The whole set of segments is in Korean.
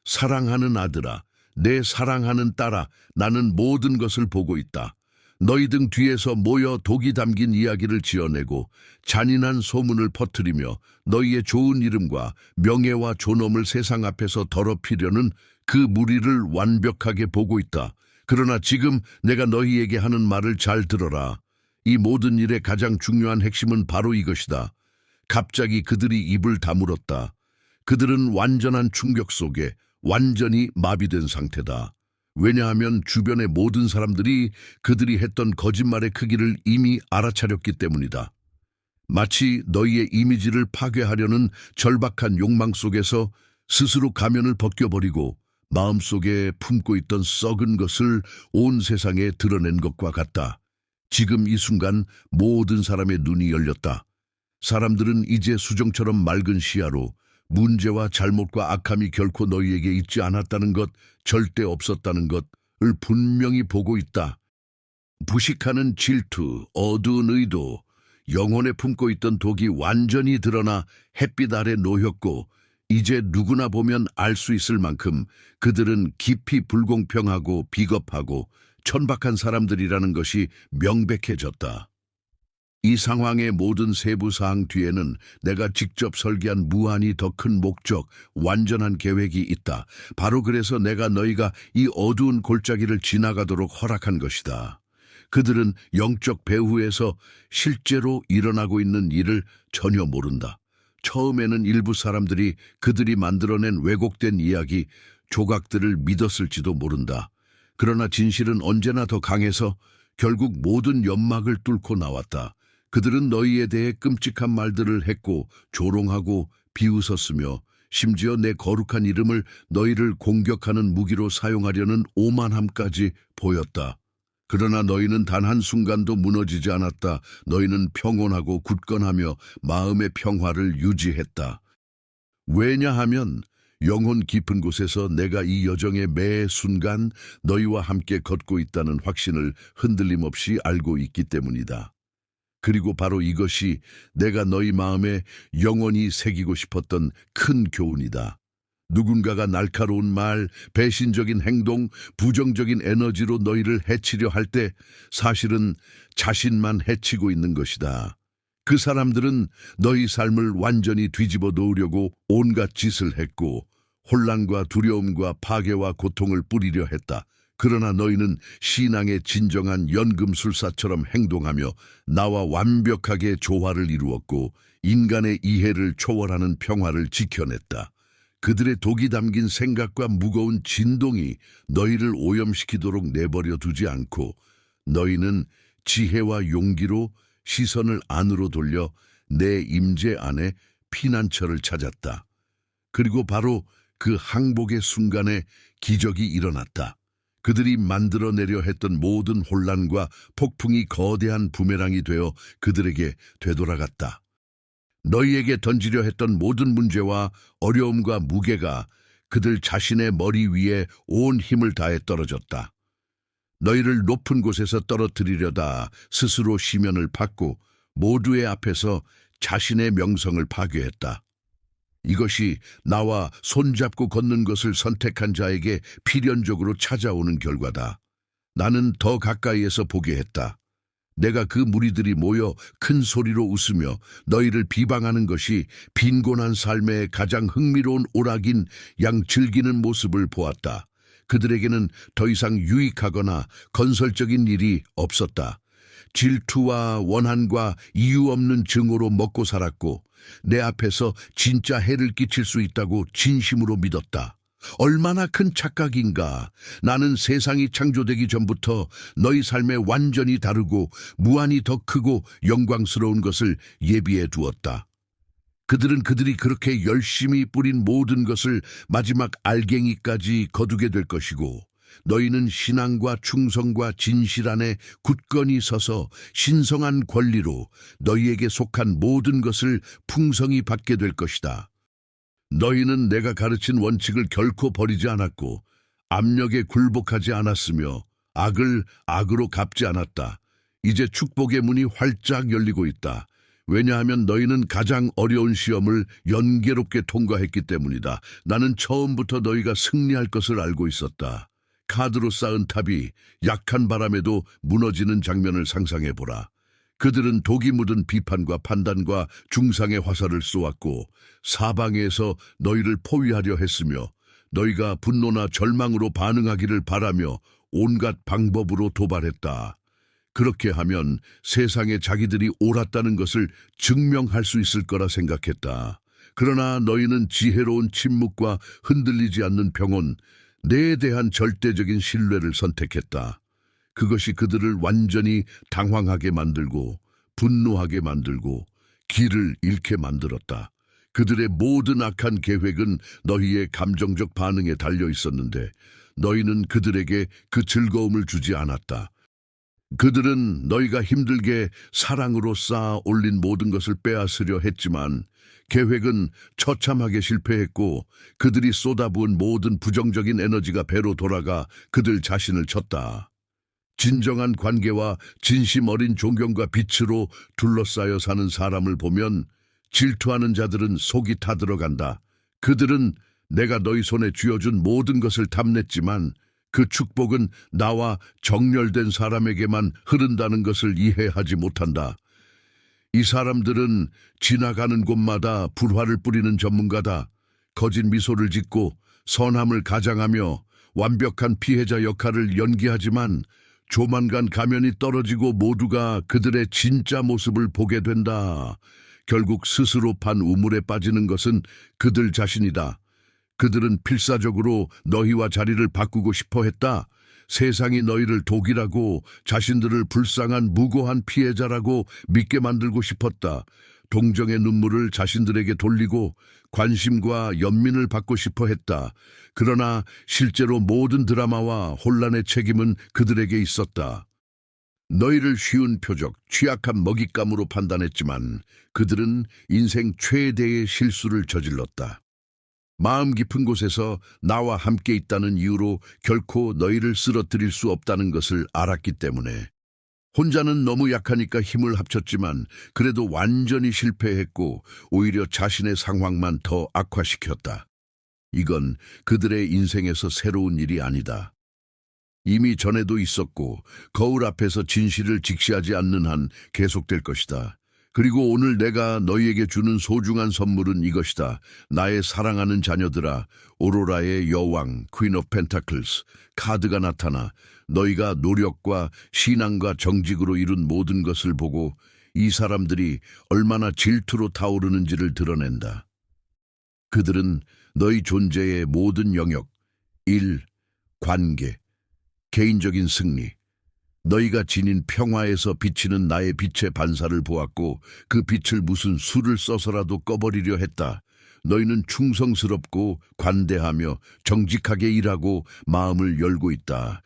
사랑하는 아들아, 내 사랑하는 딸아, 나는 모든 것을 보고 있다. 너희 등 뒤에서 모여 독이 담긴 이야기를 지어내고 잔인한 소문을 퍼뜨리며 너희의 좋은 이름과 명예와 존엄을 세상 앞에서 더럽히려는 그 무리를 완벽하게 보고 있다. 그러나 지금 내가 너희에게 하는 말을 잘 들어라. 이 모든 일의 가장 중요한 핵심은 바로 이것이다. 갑자기 그들이 입을 다물었다. 그들은 완전한 충격 속에 완전히 마비된 상태다. 왜냐하면 주변의 모든 사람들이 그들이 했던 거짓말의 크기를 이미 알아차렸기 때문이다. 마치 너희의 이미지를 파괴하려는 절박한 욕망 속에서 스스로 가면을 벗겨버리고 마음속에 품고 있던 썩은 것을 온 세상에 드러낸 것과 같다. 지금 이 순간 모든 사람의 눈이 열렸다. 사람들은 이제 수정처럼 맑은 시야로 문제와 잘못과 악함이 결코 너희에게 있지 않았다는 것, 절대 없었다는 것을 분명히 보고 있다. 부식하는 질투, 어두운 의도, 영혼에 품고 있던 독이 완전히 드러나 햇빛 아래 놓였고 이제 누구나 보면 알 수 있을 만큼 그들은 깊이 불공평하고 비겁하고 천박한 사람들이라는 것이 명백해졌다. 이 상황의 모든 세부 사항 뒤에는 내가 직접 설계한 무한히 더 큰 목적, 완전한 계획이 있다. 바로 그래서 내가 너희가 이 어두운 골짜기를 지나가도록 허락한 것이다. 그들은 영적 배후에서 실제로 일어나고 있는 일을 전혀 모른다. 처음에는 일부 사람들이 그들이 만들어낸 왜곡된 이야기, 조각들을 믿었을지도 모른다. 그러나 진실은 언제나 더 강해서 결국 모든 연막을 뚫고 나왔다. 그들은 너희에 대해 끔찍한 말들을 했고 조롱하고 비웃었으며 심지어 내 거룩한 이름을 너희를 공격하는 무기로 사용하려는 오만함까지 보였다. 그러나 너희는 단 한순간도 무너지지 않았다. 너희는 평온하고 굳건하며 마음의 평화를 유지했다. 왜냐하면 영혼 깊은 곳에서 내가 이 여정의 매 순간 너희와 함께 걷고 있다는 확신을 흔들림 없이 알고 있기 때문이다. 그리고 바로 이것이 내가 너희 마음에 영원히 새기고 싶었던 큰 교훈이다. 누군가가 날카로운 말, 배신적인 행동, 부정적인 에너지로 너희를 해치려 할 때 사실은 자신만 해치고 있는 것이다. 그 사람들은 너희 삶을 완전히 뒤집어 놓으려고 온갖 짓을 했고 혼란과 두려움과 파괴와 고통을 뿌리려 했다. 그러나 너희는 신앙의 진정한 연금술사처럼 행동하며 나와 완벽하게 조화를 이루었고 인간의 이해를 초월하는 평화를 지켜냈다. 그들의 독이 담긴 생각과 무거운 진동이 너희를 오염시키도록 내버려 두지 않고 너희는 지혜와 용기로 시선을 안으로 돌려 내 임재 안에 피난처를 찾았다. 그리고 바로 그 항복의 순간에 기적이 일어났다. 그들이 만들어내려 했던 모든 혼란과 폭풍이 거대한 부메랑이 되어 그들에게 되돌아갔다. 너희에게 던지려 했던 모든 문제와 어려움과 무게가 그들 자신의 머리 위에 온 힘을 다해 떨어졌다. 너희를 높은 곳에서 떨어뜨리려다 스스로 시면을 받고 모두의 앞에서 자신의 명성을 파괴했다. 이것이 나와 손잡고 걷는 것을 선택한 자에게 필연적으로 찾아오는 결과다. 나는 더 가까이에서 보게 했다. 내가 그 무리들이 모여 큰 소리로 웃으며 너희를 비방하는 것이 빈곤한 삶의 가장 흥미로운 오락인 양 즐기는 모습을 보았다. 그들에게는 더 이상 유익하거나 건설적인 일이 없었다. 질투와 원한과 이유 없는 증오로 먹고 살았고 내 앞에서 진짜 해를 끼칠 수 있다고 진심으로 믿었다. 얼마나 큰 착각인가. 나는 세상이 창조되기 전부터 너희 삶에 완전히 다르고 무한히 더 크고 영광스러운 것을 예비해 두었다. 그들은 그들이 그렇게 열심히 뿌린 모든 것을 마지막 알갱이까지 거두게 될 것이고 너희는 신앙과 충성과 진실 안에 굳건히 서서 신성한 권리로 너희에게 속한 모든 것을 풍성히 받게 될 것이다. 너희는 내가 가르친 원칙을 결코 버리지 않았고 압력에 굴복하지 않았으며 악을 악으로 갚지 않았다. 이제 축복의 문이 활짝 열리고 있다. 왜냐하면 너희는 가장 어려운 시험을 연계롭게 통과했기 때문이다. 나는 처음부터 너희가 승리할 것을 알고 있었다. 카드로 쌓은 탑이 약한 바람에도 무너지는 장면을 상상해보라. 그들은 독이 묻은 비판과 판단과 중상의 화살을 쏘았고 사방에서 너희를 포위하려 했으며 너희가 분노나 절망으로 반응하기를 바라며 온갖 방법으로 도발했다. 그렇게 하면 세상에 자기들이 옳았다는 것을 증명할 수 있을 거라 생각했다. 그러나 너희는 지혜로운 침묵과 흔들리지 않는 평온, 내에 대한 절대적인 신뢰를 선택했다. 그것이 그들을 완전히 당황하게 만들고 분노하게 만들고 길을 잃게 만들었다. 그들의 모든 악한 계획은 너희의 감정적 반응에 달려 있었는데 너희는 그들에게 그 즐거움을 주지 않았다. 그들은 너희가 힘들게 사랑으로 쌓아 올린 모든 것을 빼앗으려 했지만 계획은 처참하게 실패했고 그들이 쏟아부은 모든 부정적인 에너지가 배로 돌아가 그들 자신을 쳤다. 진정한 관계와 진심 어린 존경과 빛으로 둘러싸여 사는 사람을 보면 질투하는 자들은 속이 타들어간다. 그들은 내가 너희 손에 쥐어준 모든 것을 탐냈지만 그 축복은 나와 정렬된 사람에게만 흐른다는 것을 이해하지 못한다. 이 사람들은 지나가는 곳마다 불화를 뿌리는 전문가다. 거짓 미소를 짓고 선함을 가장하며 완벽한 피해자 역할을 연기하지만 조만간 가면이 떨어지고 모두가 그들의 진짜 모습을 보게 된다. 결국 스스로 판 우물에 빠지는 것은 그들 자신이다. 그들은 필사적으로 너희와 자리를 바꾸고 싶어 했다. 세상이 너희를 독이라고 자신들을 불쌍한 무고한 피해자라고 믿게 만들고 싶었다. 동정의 눈물을 자신들에게 돌리고 관심과 연민을 받고 싶어 했다. 그러나 실제로 모든 드라마와 혼란의 책임은 그들에게 있었다. 너희를 쉬운 표적, 취약한 먹잇감으로 판단했지만 그들은 인생 최대의 실수를 저질렀다. 마음 깊은 곳에서 나와 함께 있다는 이유로 결코 너희를 쓰러뜨릴 수 없다는 것을 알았기 때문에 혼자는 너무 약하니까 힘을 합쳤지만 그래도 완전히 실패했고 오히려 자신의 상황만 더 악화시켰다. 이건 그들의 인생에서 새로운 일이 아니다. 이미 전에도 있었고 거울 앞에서 진실을 직시하지 않는 한 계속될 것이다. 그리고 오늘 내가 너희에게 주는 소중한 선물은 이것이다. 나의 사랑하는 자녀들아, 오로라의 여왕, 퀸 오브 펜타클스, 카드가 나타나 너희가 노력과 신앙과 정직으로 이룬 모든 것을 보고 이 사람들이 얼마나 질투로 타오르는지를 드러낸다. 그들은 너희 존재의 모든 영역, 일, 관계, 개인적인 승리, 너희가 지닌 평화에서 비치는 나의 빛의 반사를 보았고 그 빛을 무슨 수를 써서라도 꺼버리려 했다. 너희는 충성스럽고 관대하며 정직하게 일하고 마음을 열고 있다.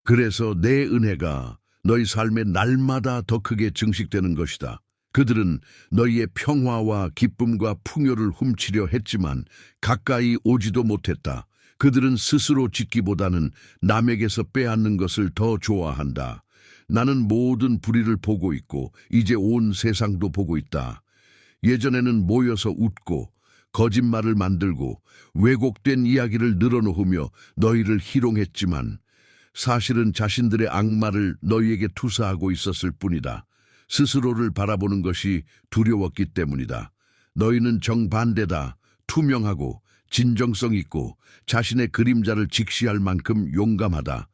그래서 내 은혜가 너희 삶의 날마다 더 크게 증식되는 것이다. 그들은 너희의 평화와 기쁨과 풍요를 훔치려 했지만 가까이 오지도 못했다. 그들은 스스로 짓기보다는 남에게서 빼앗는 것을 더 좋아한다. 나는 모든 불의를 보고 있고 이제 온 세상도 보고 있다. 예전에는 모여서 웃고 거짓말을 만들고 왜곡된 이야기를 늘어놓으며 너희를 희롱했지만 사실은 자신들의 악마를 너희에게 투사하고 있었을 뿐이다. 스스로를 바라보는 것이 두려웠기 때문이다. 너희는 정반대다. 투명하고 진정성 있고 자신의 그림자를 직시할 만큼 용감하다.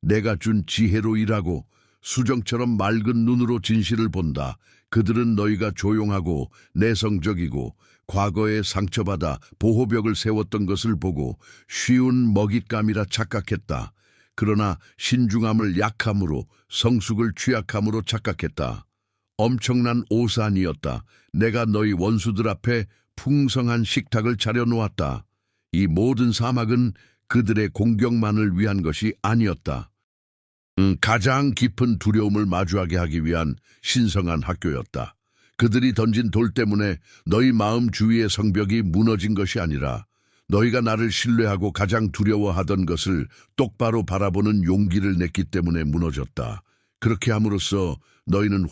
내가 준 지혜로 일하고 수정처럼 맑은 눈으로 진실을 본다. 그들은 너희가 조용하고 내성적이고 과거에 상처받아 보호벽을 세웠던 것을 보고 쉬운 먹잇감이라 착각했다. 그러나 신중함을 약함으로 성숙을 취약함으로 착각했다. 엄청난 오산이었다. 내가 너희 원수들 앞에 풍성한 식탁을 차려놓았다. 이 모든 사막은 그들의 공격만을 위한 것이 아니었다. 가장 깊은 두려움을 마주하게 하기 위한 신성한 학교였다. 그들이 던진 돌 때문에 너희 마음 주위의 성벽이 무너진 것이 아니라 너희가 나를 신뢰하고 가장 두려워하던 것을 똑바로 바라보는 용기를 냈기 때문에 무너졌다. 그렇게 함으로써 너희는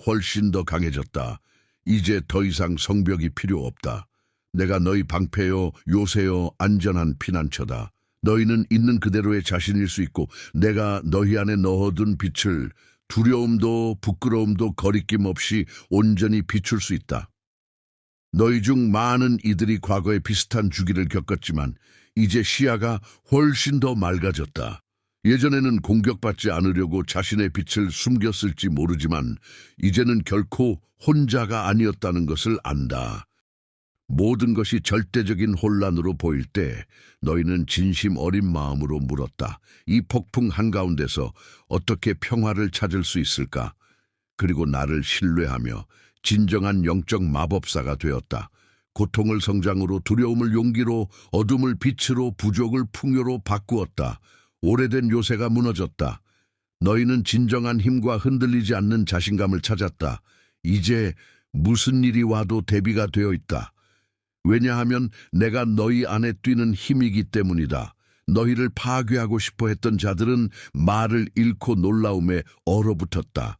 훨씬 더 강해졌다. 이제 더 이상 성벽이 필요 없다. 내가 너희 방패요, 요새요, 안전한 피난처다. 너희는 있는 그대로의 자신일 수 있고 내가 너희 안에 넣어둔 빛을 두려움도 부끄러움도 거리낌 없이 온전히 비출 수 있다. 너희 중 많은 이들이 과거에 비슷한 주기를 겪었지만 이제 시야가 훨씬 더 맑아졌다. 예전에는 공격받지 않으려고 자신의 빛을 숨겼을지 모르지만 이제는 결코 혼자가 아니었다는 것을 안다. 모든 것이 절대적인 혼란으로 보일 때 너희는 진심 어린 마음으로 물었다. 이 폭풍 한가운데서 어떻게 평화를 찾을 수 있을까? 그리고 나를 신뢰하며 진정한 영적 마법사가 되었다. 고통을 성장으로, 두려움을 용기로, 어둠을 빛으로, 부족을 풍요로 바꾸었다. 오래된 요새가 무너졌다. 너희는 진정한 힘과 흔들리지 않는 자신감을 찾았다. 이제 무슨 일이 와도 대비가 되어 있다. 왜냐하면 내가 너희 안에 뛰는 힘이기 때문이다. 너희를 파괴하고 싶어 했던 자들은 말을 잃고 놀라움에 얼어붙었다.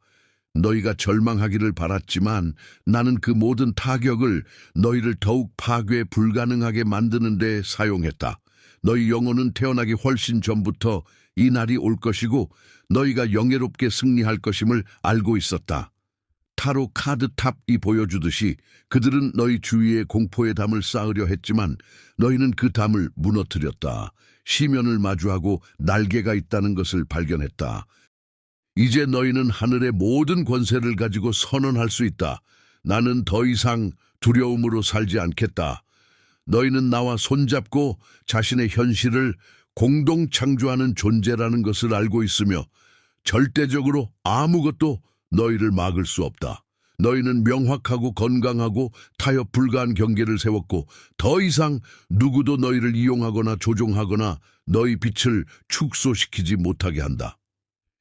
너희가 절망하기를 바랐지만 나는 그 모든 타격을 너희를 더욱 파괴 불가능하게 만드는 데 사용했다. 너희 영혼은 태어나기 훨씬 전부터 이 날이 올 것이고 너희가 영예롭게 승리할 것임을 알고 있었다. 타로 카드 탑이 보여주듯이 그들은 너희 주위에 공포의 담을 쌓으려 했지만 너희는 그 담을 무너뜨렸다. 시면을 마주하고 날개가 있다는 것을 발견했다. 이제 너희는 하늘의 모든 권세를 가지고 선언할 수 있다. 나는 더 이상 두려움으로 살지 않겠다. 너희는 나와 손잡고 자신의 현실을 공동 창조하는 존재라는 것을 알고 있으며 절대적으로 아무것도 너희를 막을 수 없다. 너희는 명확하고 건강하고 타협 불가한 경계를 세웠고 더 이상 누구도 너희를 이용하거나 조종하거나 너희 빛을 축소시키지 못하게 한다.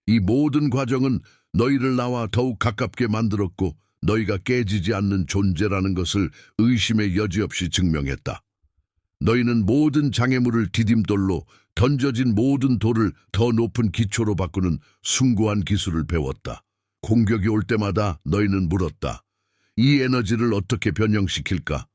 이 모든 과정은 너희를 나와 더욱 가깝게 만들었고 너희가 깨지지 않는 존재라는 것을 의심의 여지 없이 증명했다. 너희는 모든 장애물을 디딤돌로, 던져진 모든 돌을 더 높은 기초로 바꾸는 숭고한 기술을 배웠다. 공격이 올 때마다 너희는 물었다. 이 에너지를 어떻게 변형시킬까?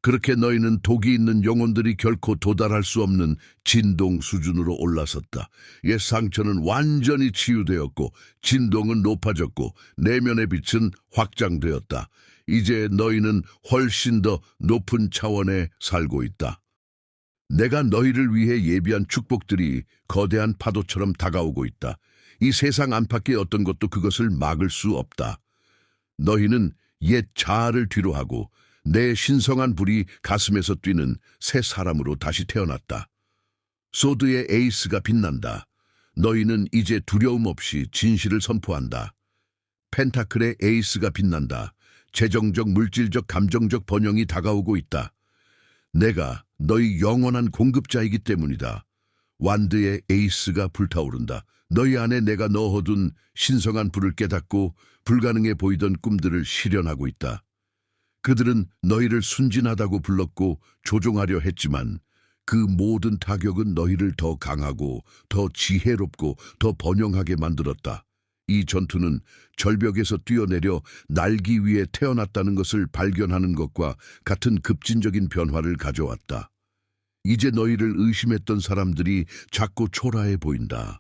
그렇게 너희는 독이 있는 영혼들이 결코 도달할 수 없는 진동 수준으로 올라섰다. 옛 상처는 완전히 치유되었고 진동은 높아졌고 내면의 빛은 확장되었다. 이제 너희는 훨씬 더 높은 차원에 살고 있다. 내가 너희를 위해 예비한 축복들이 거대한 파도처럼 다가오고 있다. 이 세상 안팎의 어떤 것도 그것을 막을 수 없다. 너희는 옛 자아를 뒤로하고 내 신성한 불이 가슴에서 뛰는 새 사람으로 다시 태어났다. 소드의 에이스가 빛난다. 너희는 이제 두려움 없이 진실을 선포한다. 펜타클의 에이스가 빛난다. 재정적, 물질적, 감정적 번영이 다가오고 있다. 내가 너희 영원한 공급자이기 때문이다. 완드의 에이스가 불타오른다. 너희 안에 내가 넣어둔 신성한 불을 깨닫고 불가능해 보이던 꿈들을 실현하고 있다. 그들은 너희를 순진하다고 불렀고 조종하려 했지만 그 모든 타격은 너희를 더 강하고 더 지혜롭고 더 번영하게 만들었다. 이 전투는 절벽에서 뛰어내려 날기 위해 태어났다는 것을 발견하는 것과 같은 급진적인 변화를 가져왔다. 이제 너희를 의심했던 사람들이 작고 초라해 보인다.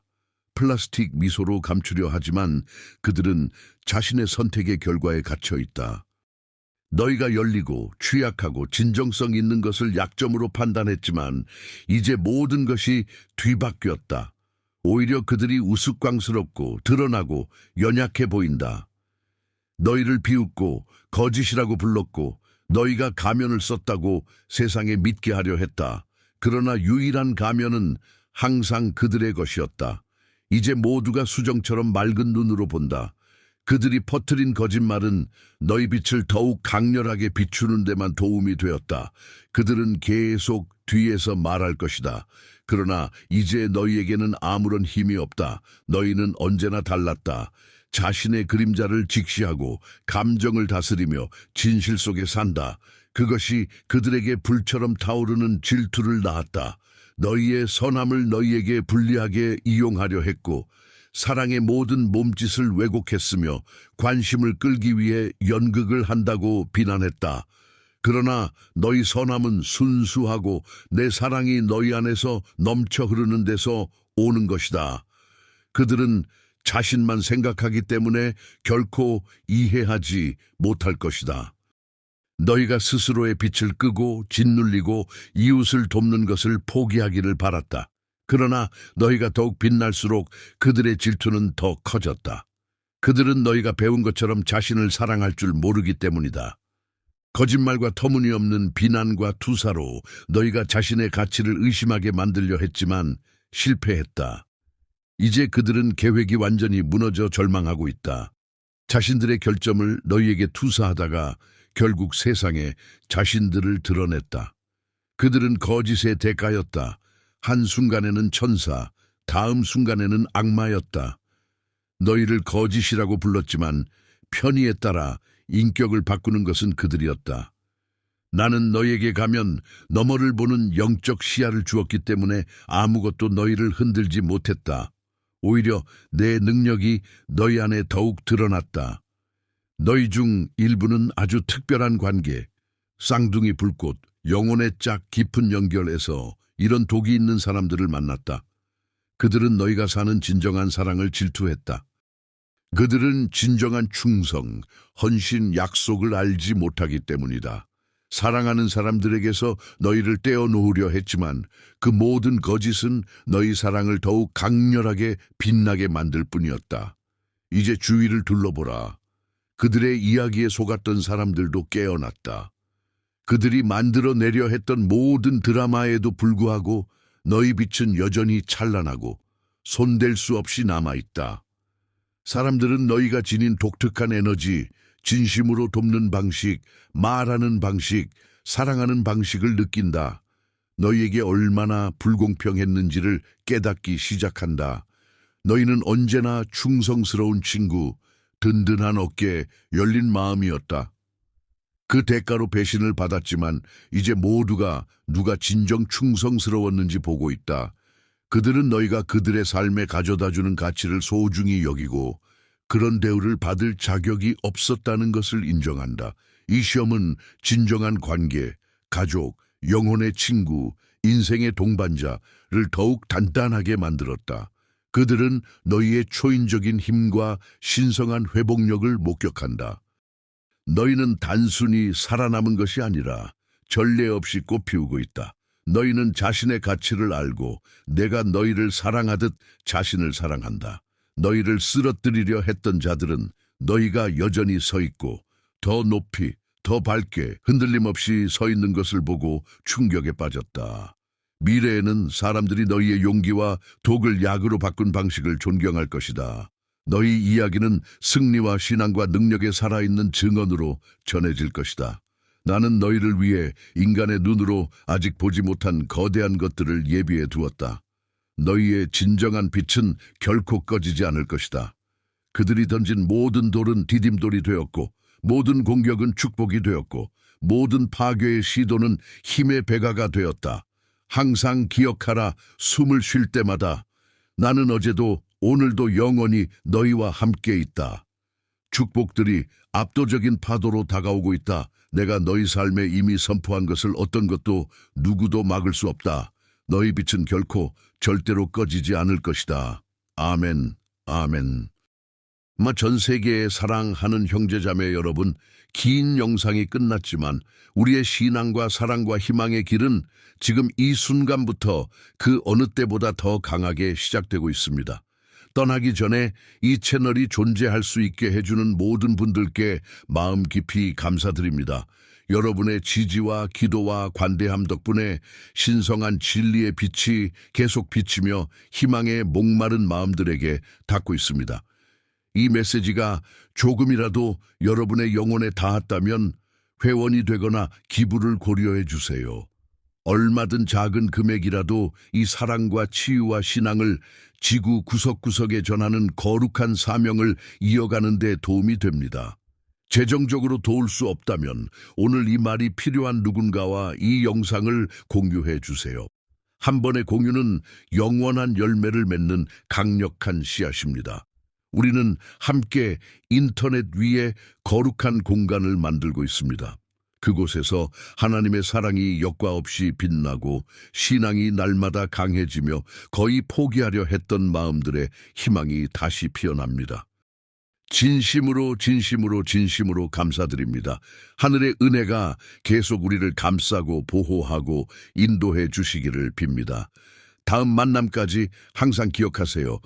플라스틱 미소로 감추려 하지만 그들은 자신의 선택의 결과에 갇혀 있다. 너희가 열리고 취약하고 진정성 있는 것을 약점으로 판단했지만 이제 모든 것이 뒤바뀌었다. 오히려 그들이 우스꽝스럽고 드러나고 연약해 보인다. 너희를 비웃고 거짓이라고 불렀고 너희가 가면을 썼다고 세상에 믿게 하려 했다. 그러나 유일한 가면은 항상 그들의 것이었다. 이제 모두가 수정처럼 맑은 눈으로 본다. 그들이 퍼뜨린 거짓말은 너희 빛을 더욱 강렬하게 비추는 데만 도움이 되었다. 그들은 계속 뒤에서 말할 것이다. 그러나 이제 너희에게는 아무런 힘이 없다. 너희는 언제나 달랐다. 자신의 그림자를 직시하고 감정을 다스리며 진실 속에 산다. 그것이 그들에게 불처럼 타오르는 질투를 낳았다. 너희의 선함을 너희에게 불리하게 이용하려 했고 사랑의 모든 몸짓을 왜곡했으며 관심을 끌기 위해 연극을 한다고 비난했다. 그러나 너희 선함은 순수하고 내 사랑이 너희 안에서 넘쳐 흐르는 데서 오는 것이다. 그들은 자신만 생각하기 때문에 결코 이해하지 못할 것이다. 너희가 스스로의 빛을 끄고 짓눌리고 이웃을 돕는 것을 포기하기를 바랐다. 그러나 너희가 더욱 빛날수록 그들의 질투는 더 커졌다. 그들은 너희가 배운 것처럼 자신을 사랑할 줄 모르기 때문이다. 거짓말과 터무니없는 비난과 투사로 너희가 자신의 가치를 의심하게 만들려 했지만 실패했다. 이제 그들은 계획이 완전히 무너져 절망하고 있다. 자신들의 결점을 너희에게 투사하다가 결국 세상에 자신들을 드러냈다. 그들은 거짓의 대가였다. 한순간에는 천사, 다음 순간에는 악마였다. 너희를 거짓이라고 불렀지만 편의에 따라 인격을 바꾸는 것은 그들이었다. 나는 너희에게 가면 너머를 보는 영적 시야를 주었기 때문에 아무것도 너희를 흔들지 못했다. 오히려 내 능력이 너희 안에 더욱 드러났다. 너희 중 일부는 아주 특별한 관계, 쌍둥이 불꽃, 영혼의 짝 깊은 연결에서 이런 독이 있는 사람들을 만났다. 그들은 너희가 사는 진정한 사랑을 질투했다. 그들은 진정한 충성, 헌신, 약속을 알지 못하기 때문이다. 사랑하는 사람들에게서 너희를 떼어놓으려 했지만 그 모든 거짓은 너희 사랑을 더욱 강렬하게 빛나게 만들 뿐이었다. 이제 주위를 둘러보라. 그들의 이야기에 속았던 사람들도 깨어났다. 그들이 만들어내려 했던 모든 드라마에도 불구하고 너희 빛은 여전히 찬란하고 손댈 수 없이 남아있다. 사람들은 너희가 지닌 독특한 에너지, 진심으로 돕는 방식, 말하는 방식, 사랑하는 방식을 느낀다. 너희에게 얼마나 불공평했는지를 깨닫기 시작한다. 너희는 언제나 충성스러운 친구, 든든한 어깨, 열린 마음이었다. 그 대가로 배신을 받았지만 이제 모두가 누가 진정 충성스러웠는지 보고 있다. 그들은 너희가 그들의 삶에 가져다주는 가치를 소중히 여기고 그런 대우를 받을 자격이 없었다는 것을 인정한다. 이 시험은 진정한 관계, 가족, 영혼의 친구, 인생의 동반자를 더욱 단단하게 만들었다. 그들은 너희의 초인적인 힘과 신성한 회복력을 목격한다. 너희는 단순히 살아남은 것이 아니라 전례 없이 꽃피우고 있다. 너희는 자신의 가치를 알고 내가 너희를 사랑하듯 자신을 사랑한다. 너희를 쓰러뜨리려 했던 자들은 너희가 여전히 서 있고 더 높이, 더 밝게 흔들림 없이 서 있는 것을 보고 충격에 빠졌다. 미래에는 사람들이 너희의 용기와 독을 약으로 바꾼 방식을 존경할 것이다. 너희 이야기는 승리와 신앙과 능력에 살아있는 증언으로 전해질 것이다. 나는 너희를 위해 인간의 눈으로 아직 보지 못한 거대한 것들을 예비해 두었다. 너희의 진정한 빛은 결코 꺼지지 않을 것이다. 그들이 던진 모든 돌은 디딤돌이 되었고 모든 공격은 축복이 되었고 모든 파괴의 시도는 힘의 배가가 되었다. 항상 기억하라. 숨을 쉴 때마다 나는 어제도 오늘도 영원히 너희와 함께 있다. 축복들이 압도적인 파도로 다가오고 있다. 내가 너희 삶에 이미 선포한 것을 어떤 것도 누구도 막을 수 없다. 너희 빛은 결코 절대로 꺼지지 않을 것이다. 아멘, 아멘. 전 세계에 사랑하는 형제자매 여러분, 긴 영상이 끝났지만 우리의 신앙과 사랑과 희망의 길은 지금 이 순간부터 그 어느 때보다 더 강하게 시작되고 있습니다. 떠나기 전에 이 채널이 존재할 수 있게 해주는 모든 분들께 마음 깊이 감사드립니다. 여러분의 지지와 기도와 관대함 덕분에 신성한 진리의 빛이 계속 비치며 희망의 목마른 마음들에게 닿고 있습니다. 이 메시지가 조금이라도 여러분의 영혼에 닿았다면 회원이 되거나 기부를 고려해 주세요. 얼마든 작은 금액이라도 이 사랑과 치유와 신앙을 지구 구석구석에 전하는 거룩한 사명을 이어가는 데 도움이 됩니다. 재정적으로 도울 수 없다면 오늘 이 말이 필요한 누군가와 이 영상을 공유해 주세요. 한 번의 공유는 영원한 열매를 맺는 강력한 씨앗입니다. 우리는 함께 인터넷 위에 거룩한 공간을 만들고 있습니다. 그곳에서 하나님의 사랑이 여과 없이 빛나고 신앙이 날마다 강해지며 거의 포기하려 했던 마음들의 희망이 다시 피어납니다. 진심으로 진심으로 진심으로 감사드립니다. 하늘의 은혜가 계속 우리를 감싸고 보호하고 인도해 주시기를 빕니다. 다음 만남까지 항상 기억하세요.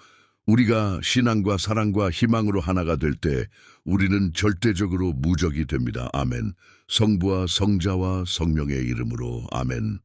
우리가 신앙과 사랑과 희망으로 하나가 될 때 우리는 절대적으로 무적이 됩니다. 아멘. 성부와 성자와 성령의 이름으로 아멘.